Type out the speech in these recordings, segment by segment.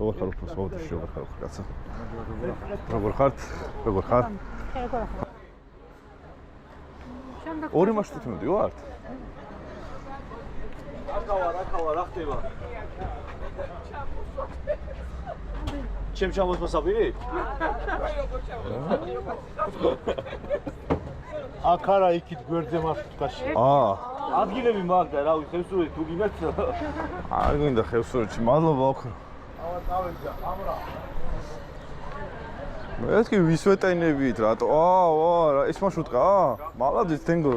როგორ ხარ უფრო სვავდაში როგორ ხარ კაცო როგორ ხართ როგორ ხარ ორი მარშრუტით მივდივართ აქავა რა ხდება ჩემ ჩამოს მოსაპირე აქ არა იქით გვერდზე მარშრუტკაში ადგილები მაგდა რავი ხევსურეთი თუ გინდათ არ გვინდა ხევსურეთში მადლობა ოქრო მეთქი ვისვეტაინებით რატო რა ეს მარშრუტკა მალაძის თენგო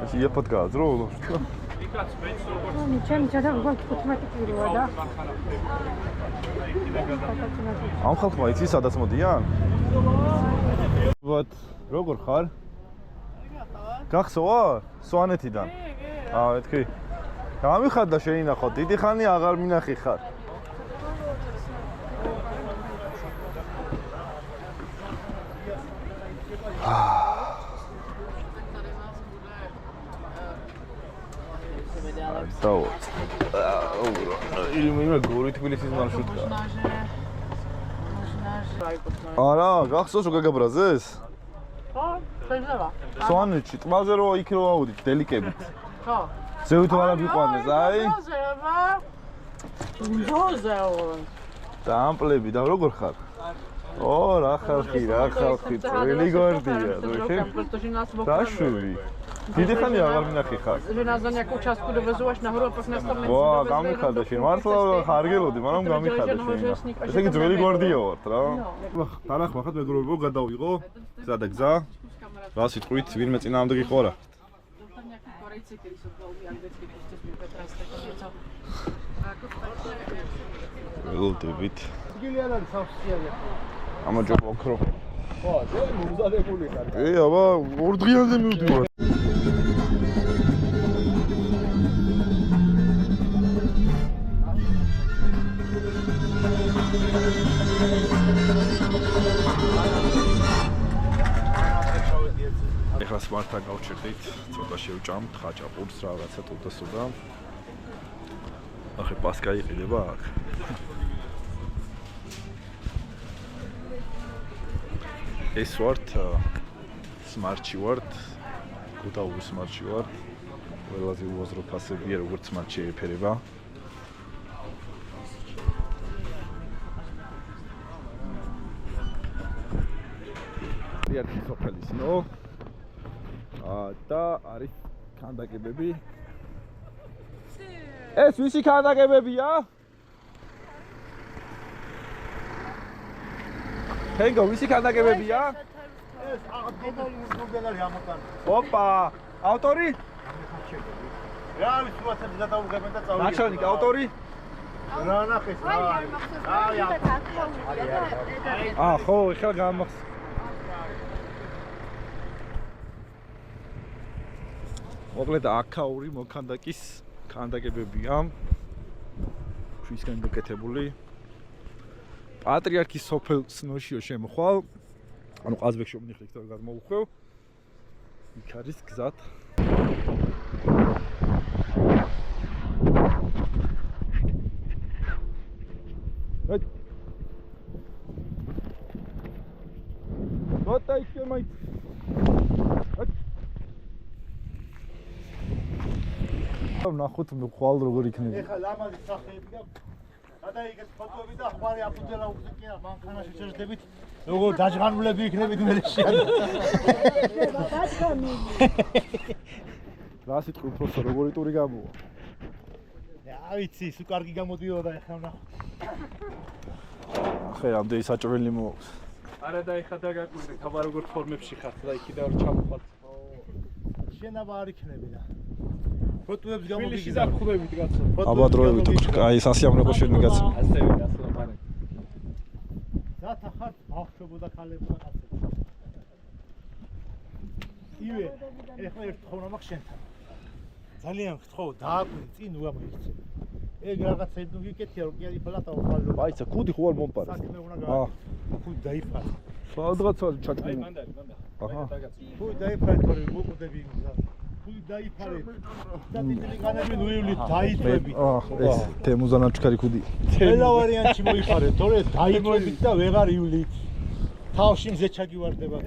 ეს იაფად გააძრო ჩემი ჩადა გქონდა 15 კილოა და ამ ხალხმა იცი სადაც მოდიან? ვათ როგორ ხარ? გახსოვა? სვანეთიდან. მეთქი. გამიხარდა შეინახო, დიდი ხანი აღარ მინახი ხარ. Stau. Ilumina gori Tbilisis marshrutka. Არა, გახსოვს რომ გაგაბრაზეს? ხო, შეიძლება. სვანეთში, ტბაზე რო იქ რო ავდით დელიკებით. ხო. ზევით ვარა გიყვანეს, აი. ძოზეო. დამპლები და როგორ ხარ? რა ხალხი, წველი გვარდია, დაშვი. დიდი ხანი აღარ მინახი ხარ. Renazania участку довезуаш на Европу на сторону. გამიხარდა შენ. მართლა ხარგელოდი, მაგრამ გამიხარდა შენ. ესე იგი ძველი გვარდია ვართ რა. თანახმახად მეგობრებო გადავიღო. ზადა გზა. რა სიტყვით ვინმე წინაამდე გიყო რა. ველოდებით. ადგილი არ არის სავსეა. ამაჯობა ოქრო. ხო, ძე მომზადებული ხარ. აბა, ორ დღიანზე მივდივარ. ეხლა სმარტთან გავჩერდით, ცოტა შევჭამთ ხაჭაპურს რაღაცა ტუტასუდა. ახლა პასკა იყიდება აქ. ეს ვართ სმარტში ვართ, გუდაური სმარტში ვართ. ყველაზე უაზრო ფასებია, როგორც სმარტში ეფერება. ერთი სოფელის ნო და არის ქანდაკებები. ეს ვისი ქანდაკებებია? ჰენგო, ვისი ქანდაკებებია? ეს აღდგენილი მოგელარი ამოთან. ოპა, ავტორი? რა არის უაცებს გადაუგებენ და წავიდნენ. ნაჩალნიკი ავტორი? რა ნახეს რა. ხო, ეხლა გამახსოვს. მოკლედ აქაური მოქანდაკის ქანდაკებებია. ქვისგან გაკეთებული. პატრიარქის სოფელ სნოშიო შემოხვალ. ანუ ყაზბეგში მინიხლით რომ გადმოვუხვევ. იქ არის გზად. Gota ich hier mein. ნახოთ ხვალ როგორ იქნება. ეხლა ლამაზი სახეები და გადაიგეთ ფოტოები და ხვალე აფუძელა უგზიკია მანქანაში შეждებით. როგორ დაჯღანულები იქნებით მელეშია. რა სიტყვი უფრო როგორი ტური გამოვა. რა ვიცი, სულ კარგი გამოდიოდა ეხლა ნახო. ახლა ამდენი საჭრელი მოაქვს. არა და ეხლა დაგაკვირდე, თაბა როგორ ფორმებში ხართ და იქიდან რომ ჩამოხვალ. შენაბა არ იქნები და ფოტოებს გამოგიგზავნა. თბილისში დაგხვდებით კაცო. აბა დროებით უკვე აი სასიამოვნო შენი კაცი. ასევე გასლაპარაკ. ზათა ხართ ბავშვებო და ქალებო და კაცებო. ივე, ეხლა ერთ ხოვნა მაქვს შენთან. ძალიან გთხოვ, დააკვირდი წინ უამოიქცე. ეგ რაღაცა ნუ გიკეთია რომ კი იფლატაო ხალხო. აიცა კუდი ხო არ მომპარა. საქმე უნდა გააკეთო. ხუთ დაიფარა. სადღაც არის ჩაჭმული. მანდარი. აჰა. ხუთ დაიფარა თორე მოკვდები იმზა. ფული დაიფარეთ. და ტიტული განები ნუივლით დაიწვებით. ეს თემუზანაჩკარი ხუდი. ყველა ვარიანტი მოიფარეთ, თორე დაიწვებით და ვეღარ ივლით. თავში მზე ჩაგივარდება.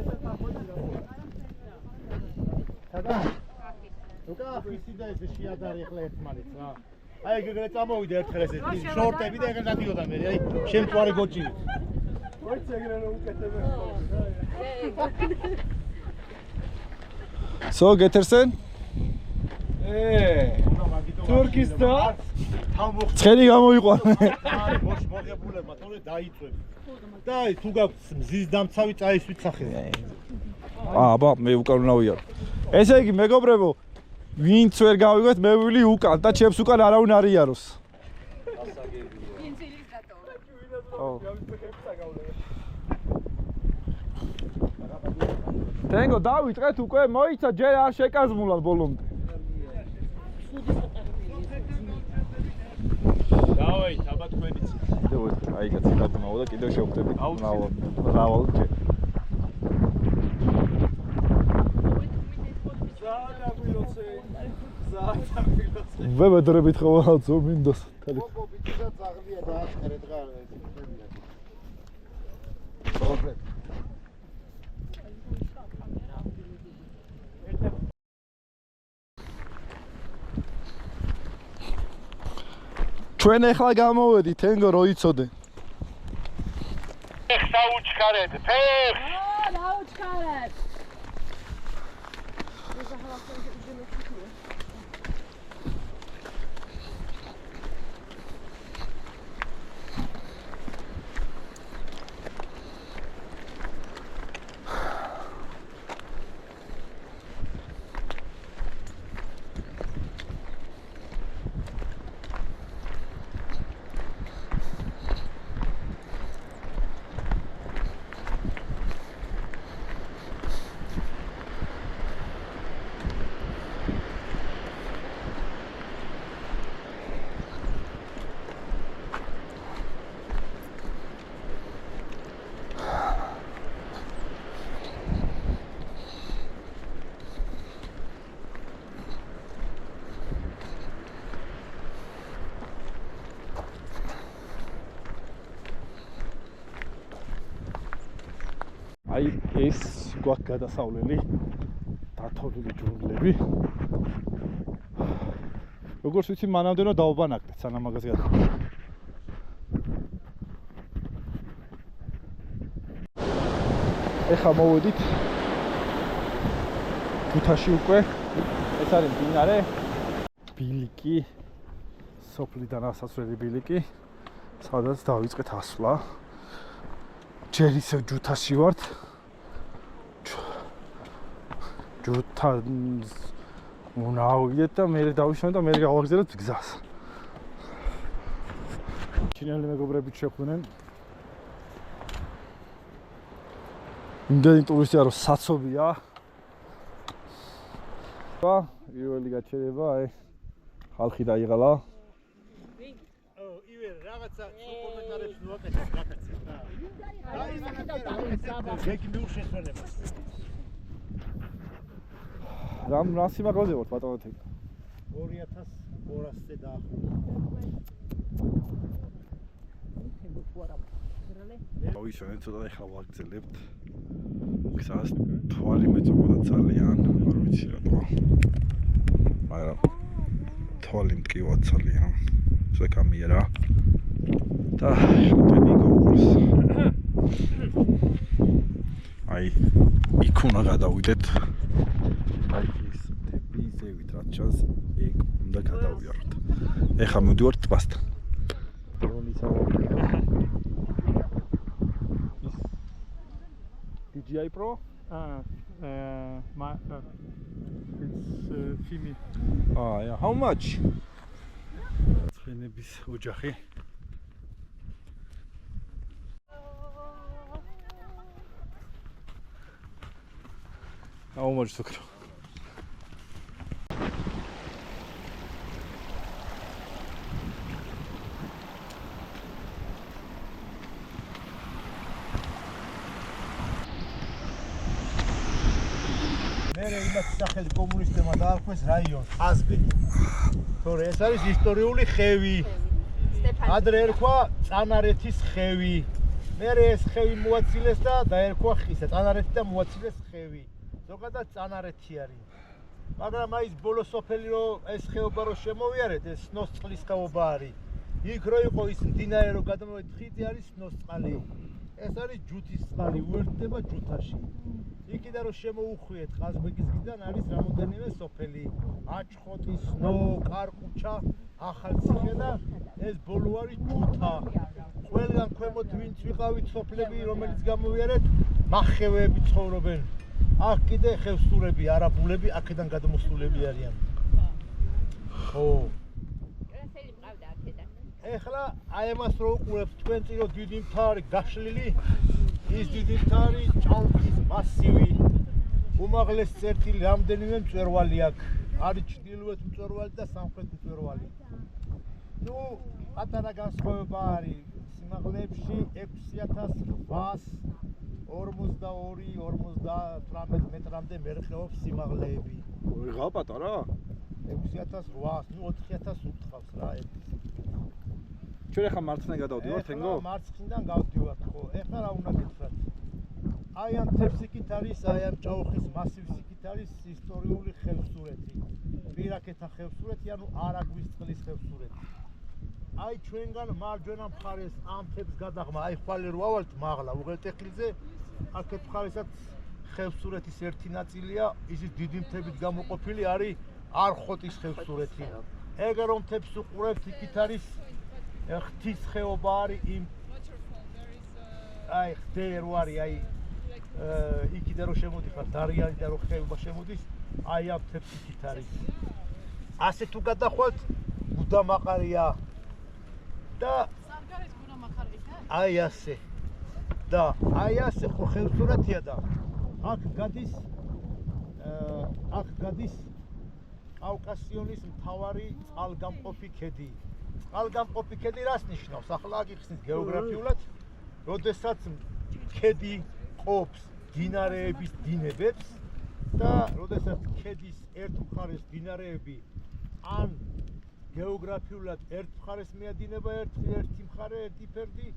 სადა? უკა ხისი და ეს შეადარი ახლა ერთმანეთს რა. აი ეგრე წამოვიდა ერთხელ ესე შორტები და ეგრე გადიოდა მე, აი შემწვარი გოჭი. მოიცა ეგრე რომ უკეთებია. So, Gettersen? თურქისტა? ცხელი გამოიყვანე. მოგებულებმა თორე დაიწვევთ. და თუ გაქვს მზის დამცავი წაისვით სახე. აბა, მე უკან უნდა ვიარო. ესე იგი, მეგობრებო, ვინც ვერ გავიგოთ, მე ვივli უკან და ჩემს უკან არავინ არ იაროს. თენგო დავიწყეთ უკვე, მოიცა ჯერ არ შეკაზმულან ბოლომდე. დავაი, აბა თქვენიც. კიდევ აი კაცი გადმავა და კიდევ შევხვდებით. რავალ ჯერ. ვებედრებით ხო ზო მინდოს. ოპო ბიჭი და ზაღლია და აღწერეთ რა ეს. ჩვენ ახლა გამოვედით, თენგო რო იცოდე. ფეხს დაუჩქარეთ, ფეხს. დაუჩქარეთ. აი ეს გვაქვს გადასავლელი დათოლილი ჯუნგლები. როგორც ვიცი, მანამდე რომ დავბანაკდეთ სანამ მაგას გადავიდეთ. ეხლა მოვედით ჯუთაში უკვე. ეს არის მდინარე ბილიკი, სოფლიდან ასასვლელი ბილიკი, სადაც დავიწყეთ ასვლა. ჯერ ისევ ჯუთაში ვართ. ჯუთან უნავიდეთ და მე დავიშვა და მე გავაგზავნეთ გზას. ჩინელი მეგობრები შეხვდნენ. იმდენი ტურისტია რომ საცობია. და პირველი გაჩერება აი ხალხი დაიღალა. ივე რაღაცა კომენტარებში ნუაკეთებ გაკეთე რა. ზეგი მიუშეშველება. რამ სიმაღლეზე ვართ ბატონო თექ? 2200-ზე დაახლოებით. ავიშენეთ ცოტა ეხლა ვაგრძელებთ. გზას თვალი მეწოვდა ძალიან, არ ვიცი რატო. მაგრამ თვალი მткиვა ძალიან. ზეკამიერა. და შეტედი გოვრს. აი იქ უნდა გადავიდეთ. აი ეს თები ზევით რაც ჩანს, ეგ უნდა გადავიაროთ. ეხლა მივდივართ ტბასთან. DJI Pro? It's Fimi. Yeah. How much? ცხენების ოჯახი. How much სოკრო? მე მერე იმათ სახელი კომუნისტებმა დაარქვეს რაიონს ყაზბეგი. თორე ეს არის ისტორიული ხევი. ადრე ერქვა წანარეთის ხევი. მერე ეს ხევი მოაცილეს და დაერქვა ისა წანარეთი და მოაცილეს ხევი. ზოგადად წანარეთი არის. მაგრამ აი ეს ბოლო სოფელი რო ეს ხეობა რო შემოვიარეთ, ეს სნოსწყლის ხეობა არის. იქ რო იყო ის მდინარე რო გადამოვიდა ხიდი არის სნოსწყალი. ეს არის ჯუთის წყალი, უერთდება ჯუთაში. იქიდან რო შემოუხვიეთ ყაზბეგისგიდან არის რამოდენიმე სოფელი. აჭხოტი, სნო, კარყუჩა, ახალციხე და ეს ბოლო არის ჯუთა. ყველგან ქვემოთ ვინც ვიყავით სოფლები, რომელიც გამოვიარეთ, მახევეები ცხოვრობენ. აქ კიდე ხევსურები, არაბულები აქედან გადმოსულები არიან. ხო. ეხლა აი ამას რო უყურებთ თქვენ წირო დიდი მთარი გაშლილი, ის დიდი მთარი ჭაობის მასივი. უმაღლეს წერტილი რამდენიმე მწვერვალი აქვს. არის ჩრდილოეთ მწვერვალი და სამხრეთ მწვერვალი. ნუ პატარა განსხვავება არის სიმაღლეებში 6842-58 მეტრამდე მერხეობს სიმაღლეები. ვიღა პატარა? 6800, ნუ 4000 უთხრავს რა ერთი. ჩვენ ახლა მარცხნიდან გადავდივართ, თენგო? მარცხნიდან გავდივართ, ხო. ეხლა რა უნდა გითხრათ? აი ამ თებსიკით არის, აი ამ ჭაუხის მასივსიკით არის ისტორიული ხევსურეთი. პირაკეთა ხევსურეთი, ანუ არაგვის წყლის ხევსურეთი. აი ჩვენგან მარჯვენა მხარეს ამ თებს გადაღმა, აი ხვალე რო ავალთ მაღლა უღელტეხილზე, აქეთ მხარესაც ხევსურეთის ერთი ნაწილია, ისიც დიდი მთებით გამოყოფილი არის არხოტის ხევსურეთი. ეგ რომ თებს უყურებთ, იქით არის ღვთის ხეობა არის იმ აი ხდე რო არის აი იქიდან რო შემოდიხარ დარიანიდან რო ხეობა შემოდის აი ამ თებს იქით არის ასე თუ გადახვალთ გუდამაყარია და აი ასე და აი ასე ხო ხევსურეთია და აქ გადის კავკასიონის მთავარი წყალგამყოფი ქედი. წყალგამყოფი ქედი რას ნიშნავს? ახლა აგიხსნით გეოგრაფიულად, როდესაც ქედი ყოფს მდინარეების დინებებს და როდესაც ქედის ერთ მხარეს მდინარეები ან გეოგრაფიულად ერთ მხარეს მიადინება ერთი მხარე, ერთი ფერდი,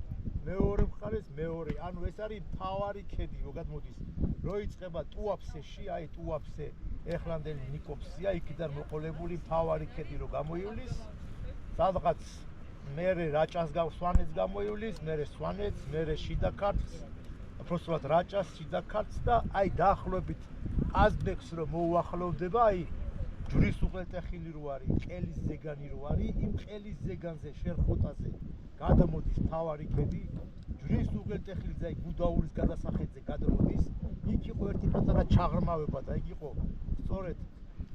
მეორე მხარეს მეორე. ანუ ეს არის მთავარი ქედი, რო გადმოდის. რო იწყება ტუაფსეში, აი ტუაფსე ეხლანდელი ნიკოფსია, იქიდან მოყოლებული მთავარი ქედი რო გამოივლის, სადღაც მერე რაჭას სვანეთს გამოივლის, მერე სვანეთს, მერე შიდაქართს, უბრალოდ რაჭას, შიდაქართს და აი დაახლოებით ყაზბეგს რო მოუახლოვდება, აი ჯვრის უღელტეხილი რო არის, ყელის ზეგანი რო არის, იმ ყელის ზეგანზე შერხოტაზე გადამოდის მთავარი ქედი, ჯვრის უღელტეხილზე აი გუდაურის გადასახედზე გადამოდის, იქ იყო ერთი პატარა ჩაღრმავება და იქ იყო სწორედ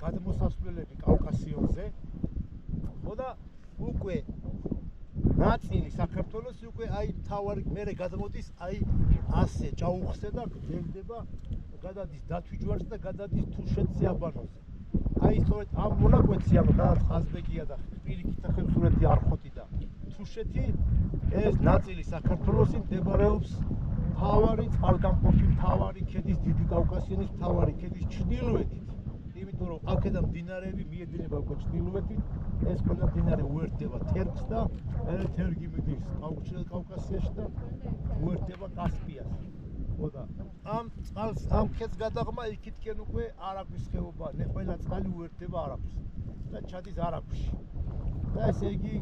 გადმოსასვლელები კავკასიონზე. ხო და უკვე ნაწილი საქართველოს უკვე აი მთავარი მერე გადამოდის აი ასე ჭაუხზე და გრძელდება გადადის დათვიჯვარს და გადადის თუშეთს აბანოზე. აი სწორედ ამ მონაკვეთში ანუ სადაც ყაზბეგია და პირიქითა ხევსურეთი არხოტი და თუშეთი ეს ნაწილი საქართველოსი მდებარეობს მთავარი წყალგამყოფი მთავარი ქედის დიდი კავკასიონის მთავარი ქედის ჩრდილოეთით. იმიტომ რომ აქედან მდინარეები მიედინება უკვე ჩრდილოეთით, ეს ყველა მდინარე უერთდება თერგს და თერგი მიდის კავკასიაში და უერთდება კასპიას. ხო და ამ წყალს ამ ქედს გადაღმა იქითკენ უკვე არაგვის ხეობა, ყველა წყალი უერთდება არაგვის და ჩადის არაგვში. და ესე იგი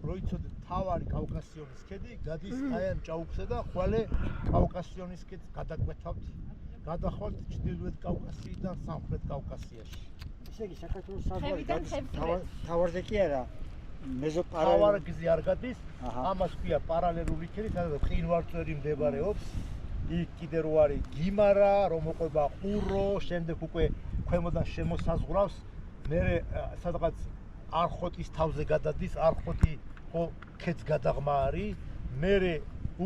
რო იცოდეთ მთავარი კავკასიონის ქედი გადის აი ამ ჭაუხზე და ხვალე კავკასიონის ქედს გადაკვეთავთ. გადახვალთ ჩრდილოეთ კავკასიიდან სამხრეთ კავკასიაში. ესე იგი საქართველოს საზღვარი თავარზე კი არა მეზოპარალელი თავარგზე არ გადის, ამას ქვია პარალელური ქედი, სადაც მყინვარწვერი მდებარეობს. იქ კიდე რო არის გიმარა, რომ მოყვება ყურო, შემდეგ უკვე ქვემოდან შემოსაზღვრავს, მერე სადღაც არხოტის თავზე გადადის, არხოტი ხო ქედს გადაღმა არის, მერე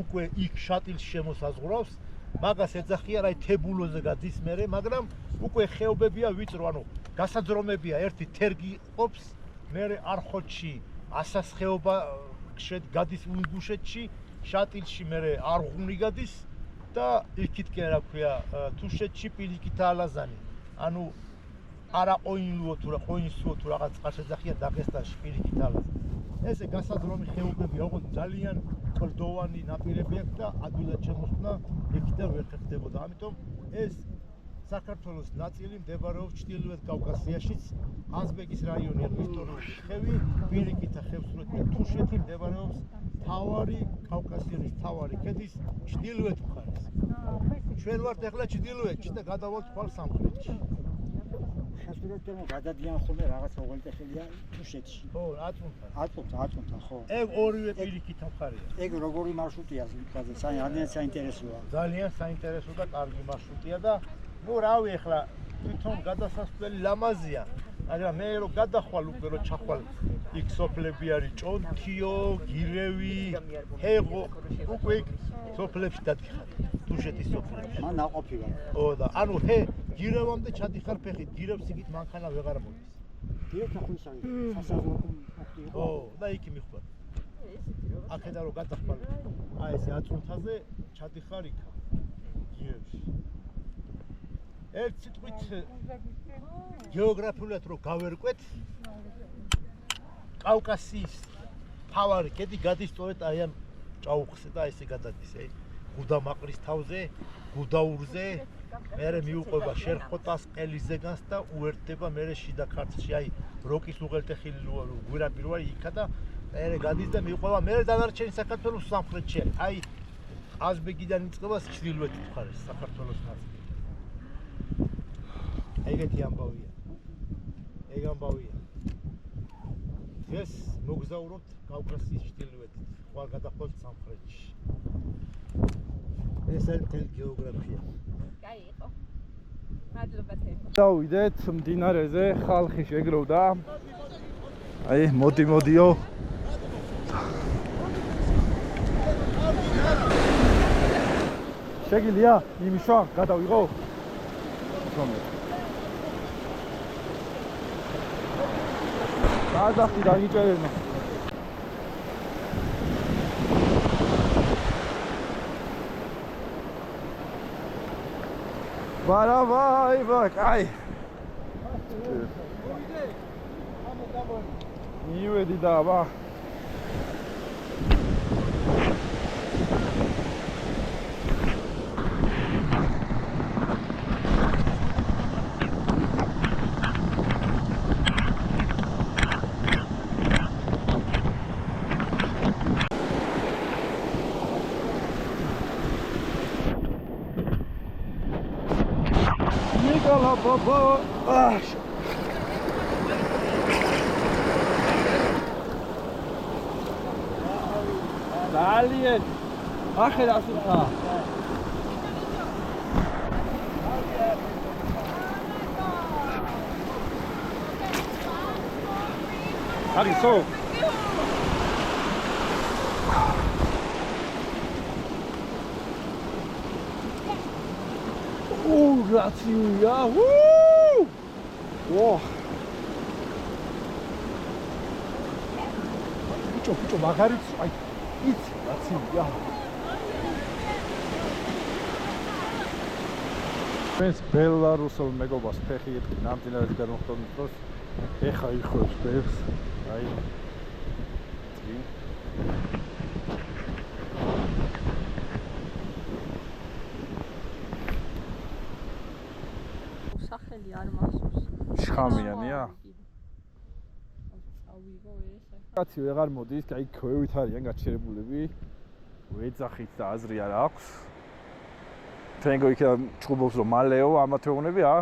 უკვე იქ შატილს შემოსაზღვრავს. მაგას ეძახიან აი თებულოზე გადის მერე, მაგრამ უკვე ხეობებია ვიწრო, ანუ გასაძრომებია, ერთი თერგი ყოფს, მერე არხოტში ასას ხეობა გადის ინგუშეთში, შატილში მერე არღუნი გადის და იქითკენ რა ქვია თუშეთში პირიქითა ალაზანი. ანუ არა ყოინლუო თუ რა ყოინსუო თუ რაღაც წყალშეძახია დაღესტანში პირიქით ალას. ესე გასაზრომი ხეობებია, ოღონდ ძალიან კლდოვანი ნაპირები აქვს და ადვილად შემოსვლა იქიდან ვერ ხერხდებოდა. ამიტომ ეს საქართველოს ნაწილი მდებარეობს ჩრდილოეთ კავკასიაშიც, აზბეკის რაიონი არის ისტორიული ხევი, პირიქით ხევსურეთი და თუშეთი მდებარეობს თავარი კავკასიონის თავარი ქედის ჩრდილოეთ მხარეს. ჩვენ ვართ ახლა ჩრდილოეთში და გადავალთ ხვალ სამხრეთში. ხევსურეთთან გადადიან ხოლმე რაღაც ოღონდ თუშეთში. ხო, აწუნთან. აწუნთან, ხო. ეგ ორივე პირიქით მხარეა. ეგ როგორი მარშრუტია ზოგადად, ძალიან საინტერესოა. ძალიან საინტერესო და კარგი მარშრუტია და ნუ რავი ახლა თვითონ გადასასვლელი ლამაზია, მაგრამ მე რო გადახვალ უკვე რო ჩახვალ იქ სოფლები არის ჭონქიო, გირევი, ჰეღო, უკვე იქ სოფლებში დადგიხარ. თუშეთის სოფლებში. მან ნაყოფი ვარ. ო და ანუ ჰე გირევამდე ჩადიხარ ფეხით, გირევს იქით მანქანა ვეღარ მოდის. დიახ, ახლა სასაზღვრო პუნქტი იყო. ო და იქ მიხვდა. აქედან რო გადახვალ აი ესე აწუნთაზე ჩადიხარ იქ გირევში. ერთ სიტყვით გეოგრაფიულად რო გავერკვეთ კავკასიის თავარი ქედი გადის სწორედ აი ამ ჭაუხზე და ესე გადადის გუდამაყრის თავზე, გუდაურზე, მერე მიუყვება შერხოტას ყელიზეგანს და უერთდება მერე შიდა ქართლში, აი როკის უღელტეხილი გვირაბი რო არის იქა და მერე გადის და მიუყვება მერე დანარჩენი საქართველოს სამხრეთში არის. აი აზბეკიდან იწყება ჩრდილოეთ მხარეს საქართველოს ნაწილი. ეგეთი ამბავია. ეგ ამბავია. ეს მოგზაურობთ კავკასიის ჩრდილოეთით, ხვალ გადახვალთ სამხრეთში. ეს არის მთელი გეოგრაფია. კაი იყო. მადლობა თემო. დავიდეთ მდინარეზე, ხალხი შეგროვდა. აი, მოდიო. შეგიძლია იმიშვა გადავიღო? რომელი? გადახდი დაგიჭერენ. ვაი, კაი. მივედი და აბა. Никола баба. ძალიან ახლა ასუხა. არის სო. გრაცია. ვა. ბიჭო, მაგარიც, აი, იცი, გრაცია. ეს ბელარუსელ მეგობას ფეხი ეთქი ნამძინარეთ გადმოხდომის დროს. ეხა იხოს ბელს. აი. წინ. სახელი არ მახსოვს. შხამიანია? წავიღო ეს. კაცი ვეღარ მოდის, აი ქვევით არიან გაჩერებულები. ვეძახით და აზრი არ აქვს. თენგო იქ ჩხუბობს რომ მალეო ამათეუნები ა?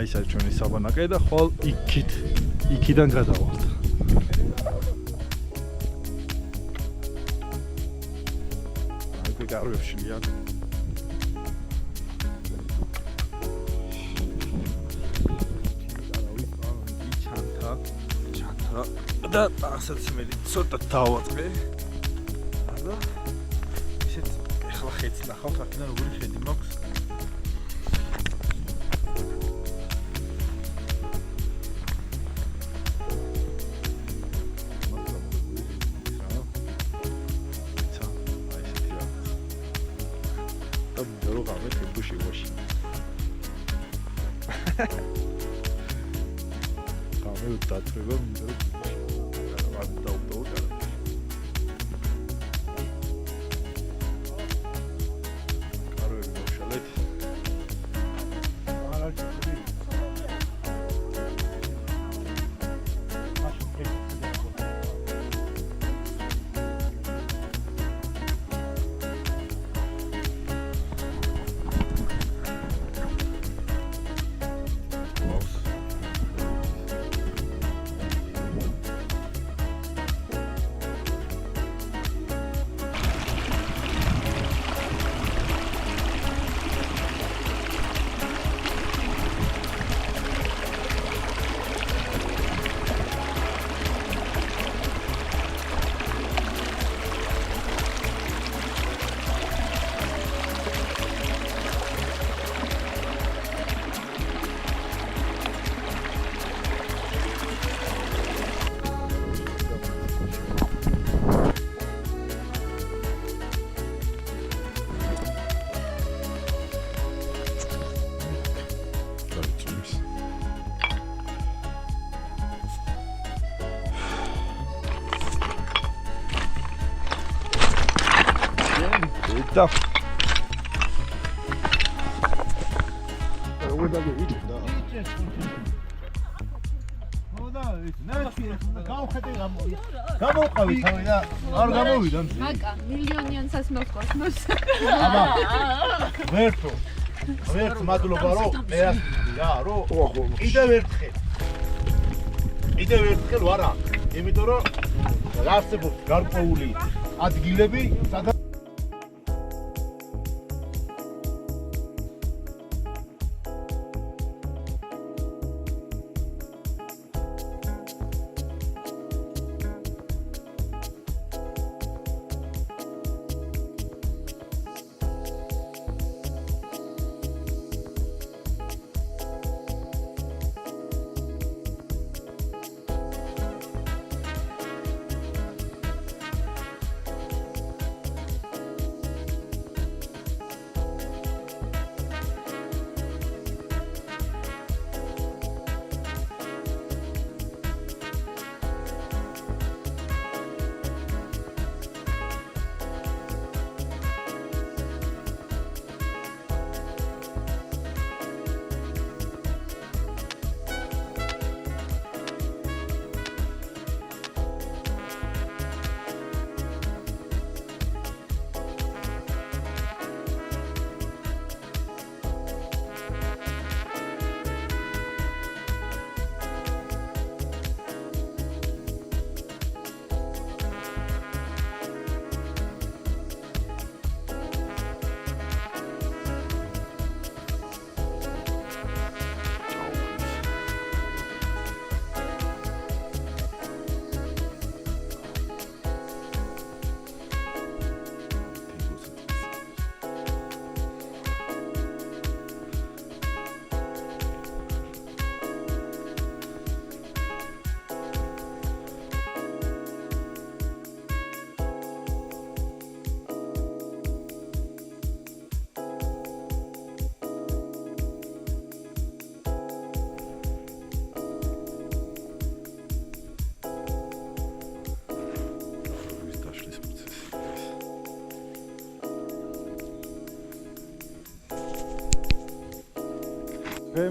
აი ეს არის ჩვენი საბანაკე და ხოლ იქიდან გადავალთ. აი გარვევშია. და ასაც მე ცოტა დავაწყე. და ისეთ ახლა ხეც ნახავთ აქედან როგორი ხედი მაქვს. დატრება მინდა რომ დავდაუდა. კაროები დავშალეთ. და გამოვყავი თავი და არ გამოვიდა. მაკა მილიონიან სასმელს მოს. აბა ვერთო მადლობა რომ მეასწრდი რა რომ კიდევ ერთხელ ვარა იმიტომ რომ არსებობს გარკვეული ადგილები სადაც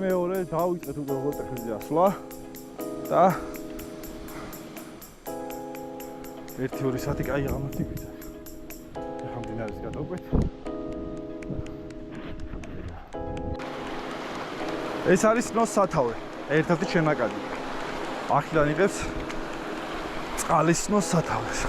მეორე დავიწყეთ უკვე როტეხილზე ასვლა და 1-2 საათი კაი აღმართი გვიძა. ახლა მდინარეს გადავყვეთ. ეს არის ნოს სათავე, ერთ-ერთი შენაკადი. აქედან იღებს წყალის ნოს სათავეს.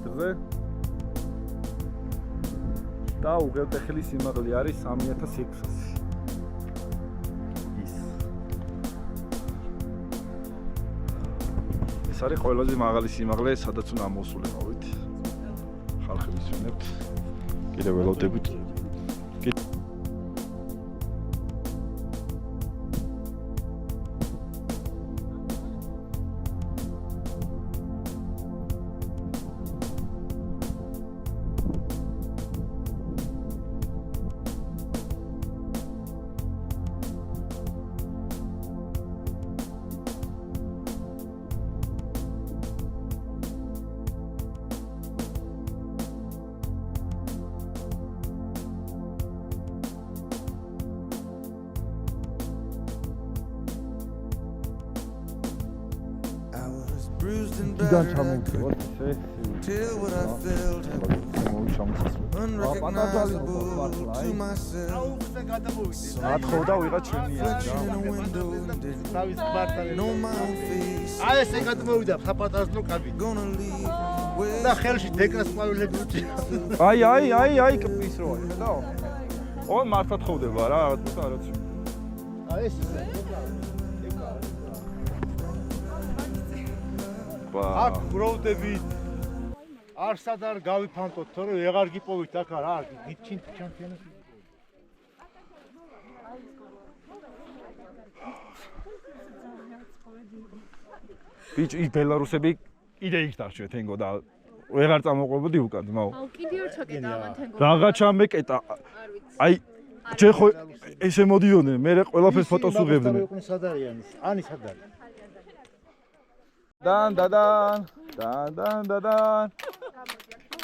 მეტრზე და უღელტეხილის სიმაღლე არის 3600. ეს არის ყველაზე მაღალი სიმაღლე, სადაც უნდა მოსულიყავით. ხალხი მისვენებთ. კიდევ ველოდებით. bruised and battered, I could tell what I felt unrecognizable to myself. Reflection in a window didn't know my own face. Gonna leave where აი კპის როა ხედავ? ოღონდ მართად ხოვდება რა, რაღაცა არაც. ეს აქ ბროვდებით. არსად არ გავიფანტოთ, თორე ვეღარ გიპოვით აქ რა, გიჩინთ ჩემპიონატი. ბიჭი, ის ბელარუსები კიდე იქ დარჩეთ, თენგო და ვეღარ წამოყვებოდი უკან, მაო. აუ, კიდე ორ ჩაკეტა ამან თენგო. რაღაცა მეკეტა. აი, ჯერ ხო ესე მოდიოდნენ, მე ყველაფერს ფოტოს უღებდნენ. სად არიან? ანი სად არის? დან.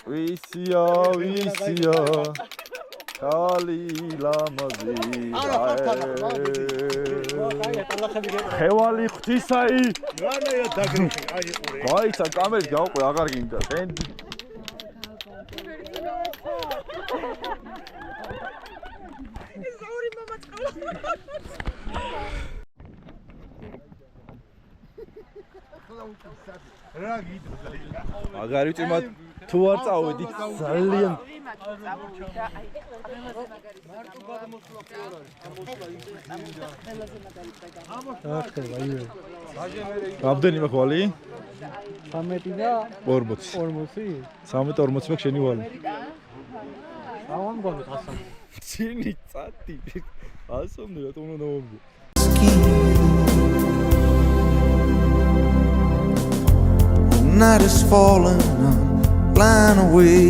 ვისია. ხალი ლამაზი. ხევალი ღვთისაი. რანაია დაგრიხი, აი ყურე. გაიცა კამერით გავყვე, აღარ გინდა. შენ ეს ორი მომაწყლა. რა გიდო? აღარ ვიცი მათ თუ არ წავედით ძალიან რამდენი ხვალი? 13 და 40. 40? 13-40 მაქვს შენი ვალი. აუ მგონი ხასა. ჩინი წათი. ასომდი რა თქმა უნდა. night is falling, I'm flying away.